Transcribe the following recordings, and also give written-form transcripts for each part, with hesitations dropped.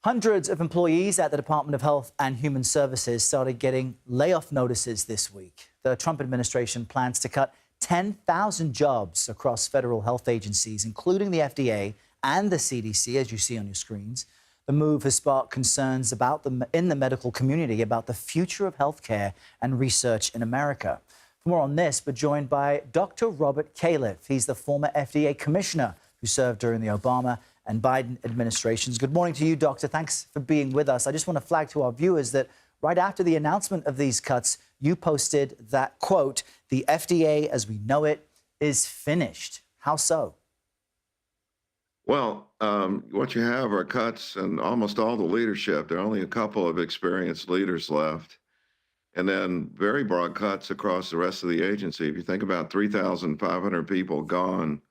Hundreds of employees at the Department of Health and Human Services started getting layoff notices this week. The Trump administration plans to cut 10,000 jobs across federal health agencies, including the FDA and the CDC, as you see on your screens. The move has sparked concerns in the medical community about the future of healthcare and research in America. For more on this, we're joined by Dr. Robert Califf. He's the former FDA commissioner who served during the Obama and Biden administrations. Good morning to you, Doctor. Thanks for being with us. I just want to flag to our viewers that right after the announcement of these cuts, you posted that, quote, "The FDA as we know it is finished." How so? Well, what you have are cuts in almost all the leadership. There are only a couple of experienced leaders left. And then very broad cuts across the rest of the agency. If you think about 3,500 people gone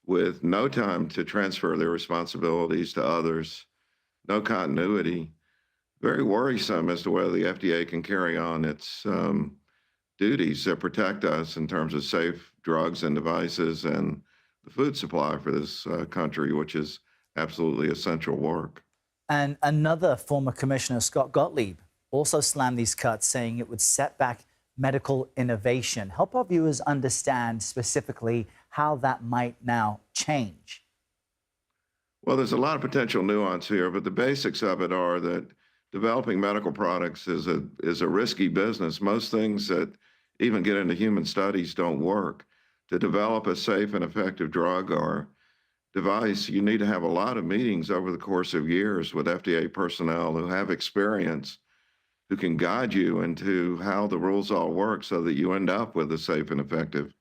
with no time to transfer their responsibilities to others, no continuity, very worrisome as to whether the FDA can carry on its duties that protect us in terms of safe drugs and devices and the food supply for this country, which is absolutely essential work. And another former commissioner, Scott Gottlieb, also slammed these cuts, saying it would set back medical innovation. Help our viewers understand specifically how that might now change. Well, there's a lot of potential nuance here, but the basics of it are that developing medical products is a risky business. Most things that even get into human studies don't work. To develop a safe and effective drug or device, you need to have a lot of meetings over the course of years with FDA personnel who have experience, who can guide you into how the rules all work so that you end up with a safe and effective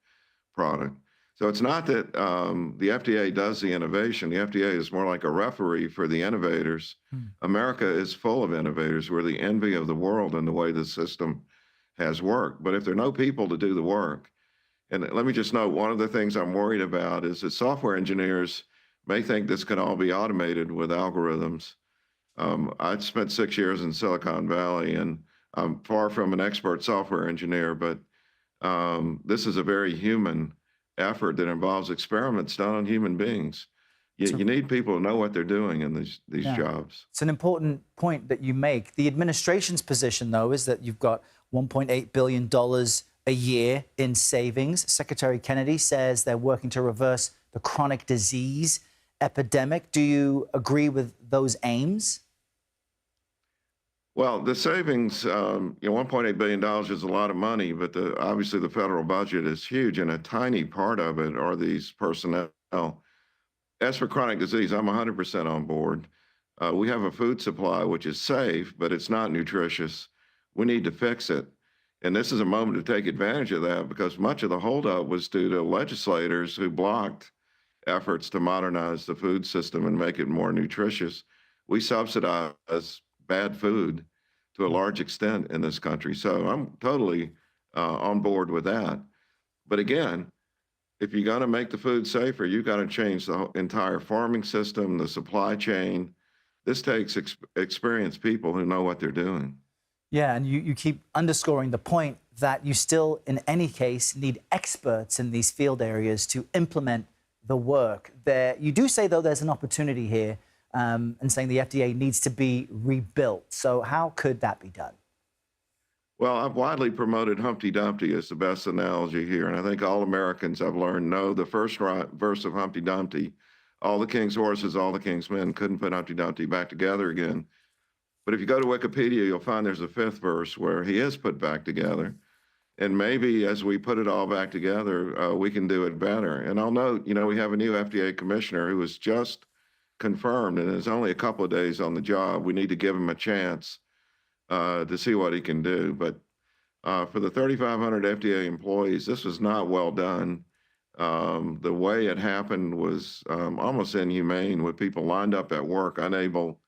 product. So it's not that the FDA does the innovation. The FDA is more like a referee for the innovators. America is full of innovators. We're the envy of the world in the way the system has worked. But if there are no people to do the work, and let me just note, one of the things I'm worried about is that software engineers may think this can all be automated with algorithms. I spent 6 years in Silicon Valley, and I'm far from an expert software engineer, but this is a very human effort that involves experiments done on human beings. You need people to know what they're doing in these jobs. It's an important point that you make. The administration's position, though, is that you've got $1.8 billion a year in savings. Secretary Kennedy says they're working to reverse the chronic disease epidemic. Do you agree with those aims? Well, the savings, $1.8 billion is a lot of money, but obviously the federal budget is huge, and a tiny part of it are these personnel. As for chronic disease, I'm 100% on board. We have a food supply which is safe, but it's not nutritious. We need to fix it. And this is a moment to take advantage of that because much of the holdup was due to legislators who blocked efforts to modernize the food system and make it more nutritious. We subsidize bad food to a large extent in this country. So I'm totally on board with that. But again, if you're going to make the food safer, you've got to change the entire farming system, the supply chain. This takes experienced people who know what they're doing. Yeah, and you keep underscoring the point that you still, in any case, need experts in these field areas to implement the work. You do say, though, there's an opportunity here and saying the FDA needs to be rebuilt. So how could that be done? Well, I've widely promoted Humpty Dumpty as the best analogy here. And I think all Americans, I've learned, know the first verse of Humpty Dumpty. All the king's horses, all the king's men couldn't put Humpty Dumpty back together again. But if you go to Wikipedia, you'll find there's a fifth verse where he is put back together. And maybe as we put it all back together, we can do it better. And I'll note, we have a new FDA commissioner who was just confirmed and is only a couple of days on the job. We need to give him a chance to see what he can do. But for the 3,500 FDA employees, this was not well done. The way it happened was almost inhumane, with people lined up at work, unable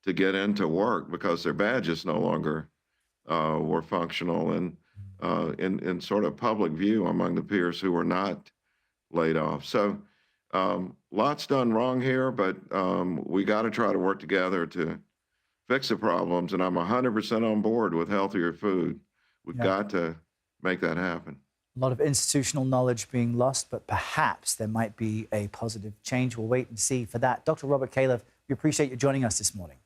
to get into work because their badges no longer were functional and in sort of public view among the peers who were not laid off. So lots done wrong here, but we got to try to work together to fix the problems. And I'm 100% on board with healthier food. We've got to make that happen. A lot of institutional knowledge being lost, but perhaps there might be a positive change. We'll wait and see for that. Dr. Robert Califf, We appreciate you joining us this morning.